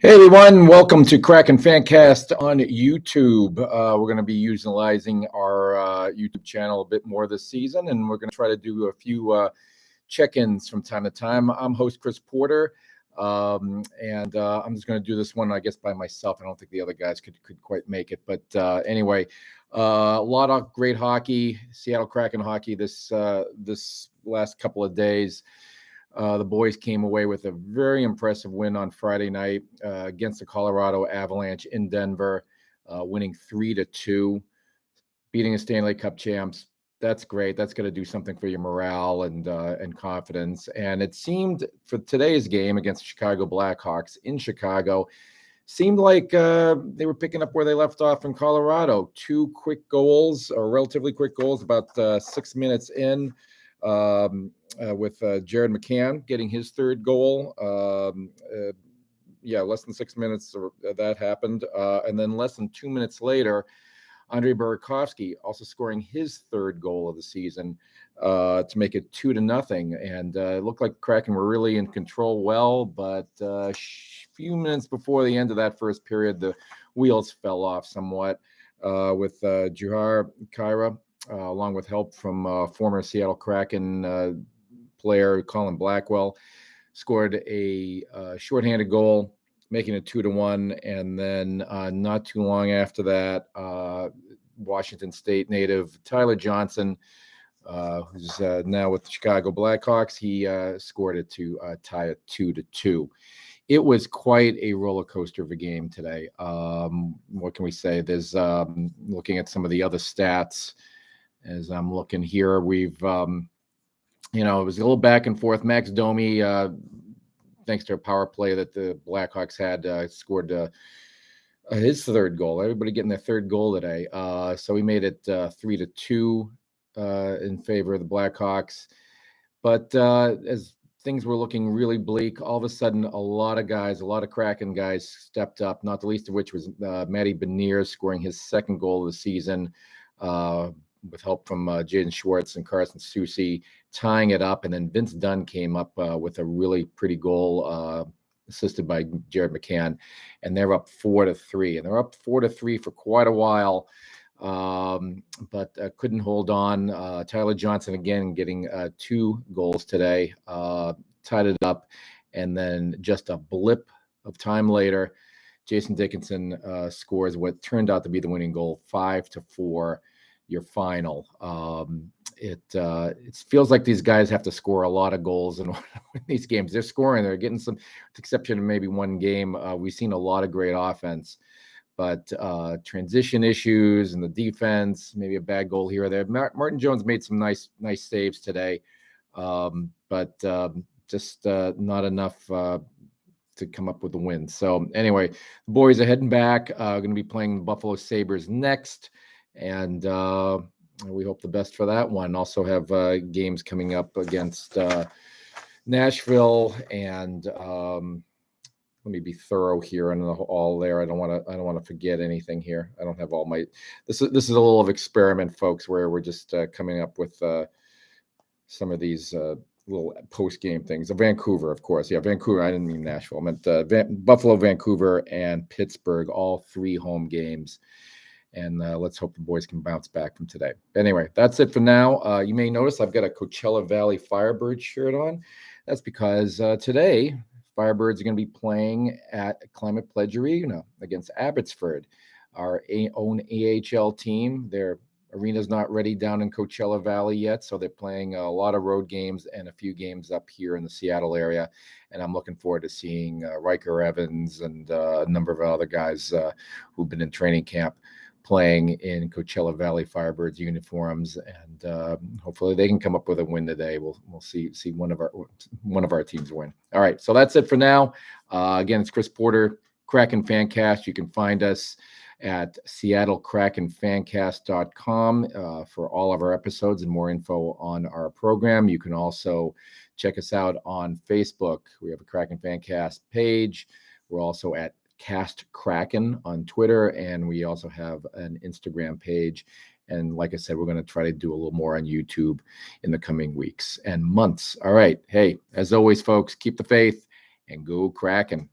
Hey everyone, welcome to Kraken Fancast on YouTube. We're going to be utilizing our YouTube channel a bit more this season, and we're going to try to do a few check-ins from time to time. I'm host Chris Porter, and I'm just going to do this one, I guess, by myself. I don't think the other guys could quite make it, but anyway, a lot of great hockey, Seattle Kraken hockey this last couple of days. The boys came away with a very impressive win on Friday night against the Colorado Avalanche in Denver, winning 3-2, beating the Stanley Cup champs. That's great. That's going to do something for your morale and confidence. And it seemed for today's game against the Chicago Blackhawks in Chicago, seemed like they were picking up where they left off in Colorado. Two quick goals, or relatively quick goals, about 6 minutes in. With Jared McCann getting his third goal. Less than 6 minutes that happened. And then less than 2 minutes later, Andrei Burakovsky also scoring his third goal of the season to make it 2-0. And it looked like the Kraken were really in control but a few minutes before the end of that first period, the wheels fell off somewhat with Juhar Khaira. Along with help from former Seattle Kraken player Colin Blackwell, scored a shorthanded goal, making it 2-1. And then not too long after that, Washington State native Tyler Johnson, who's now with the Chicago Blackhawks, he scored it to tie it 2-2. It was quite a roller coaster of a game today. What can we say? There's looking at some of the other stats. As I'm looking here, we've, it was a little back and forth. Max Domi, thanks to a power play that the Blackhawks had, scored his third goal. Everybody getting their third goal today. So he made it 3-2 in favor of the Blackhawks. But as things were looking really bleak, all of a sudden, a lot of Kraken guys stepped up, not the least of which was Matty Beniers scoring his second goal of the season. With help from Jaden Schwartz and Carson Soucy tying it up. And then Vince Dunn came up with a really pretty goal assisted by Jared McCann. And they're up 4-3. And they're up 4-3 for quite a while, but couldn't hold on. Tyler Johnson, again, getting 2 goals today, tied it up. And then just a blip of time later, Jason Dickinson scores what turned out to be the winning goal, 5-4. Your final. It feels like these guys have to score a lot of goals in these games. They're scoring. They're getting some, with the exception of maybe one game. We've seen a lot of great offense, but transition issues and the defense, maybe a bad goal here or there. Martin Jones made some nice saves today, but just not enough to come up with the win. So anyway, the boys are heading back. Going to be playing the Buffalo Sabres next. And we hope the best for that one. Also have games coming up against Nashville, and let me be thorough here and all there. I don't want to forget anything here. I don't have all my. This is a little of experiment, folks, where we're just coming up with some of these little post-game things. Vancouver, of course. Yeah, Vancouver. I didn't mean Nashville. I meant Buffalo, Vancouver, and Pittsburgh. All 3 home games. And let's hope the boys can bounce back from today. Anyway, that's it for now. You may notice I've got a Coachella Valley Firebirds shirt on. That's because today, Firebirds are going to be playing at Climate Pledge Arena against Abbotsford, our own AHL team. Their arena's not ready down in Coachella Valley yet, so they're playing a lot of road games and a few games up here in the Seattle area. And I'm looking forward to seeing Riker Evans and a number of other guys who've been in training camp playing in Coachella Valley Firebirds uniforms, and hopefully they can come up with a win today. We'll see one of our teams win. All right, so that's it for now. Again, it's Chris Porter, Kraken Fancast. You can find us at SeattleKrakenFancast.com for all of our episodes and more info on our program. You can also check us out on Facebook. We have a Kraken Fancast page. We're also at Cast Kraken on Twitter, and we also have an Instagram page. And like I said, we're going to try to do a little more on YouTube in the coming weeks and months. All right. Hey, as always, folks, keep the faith and go Kraken.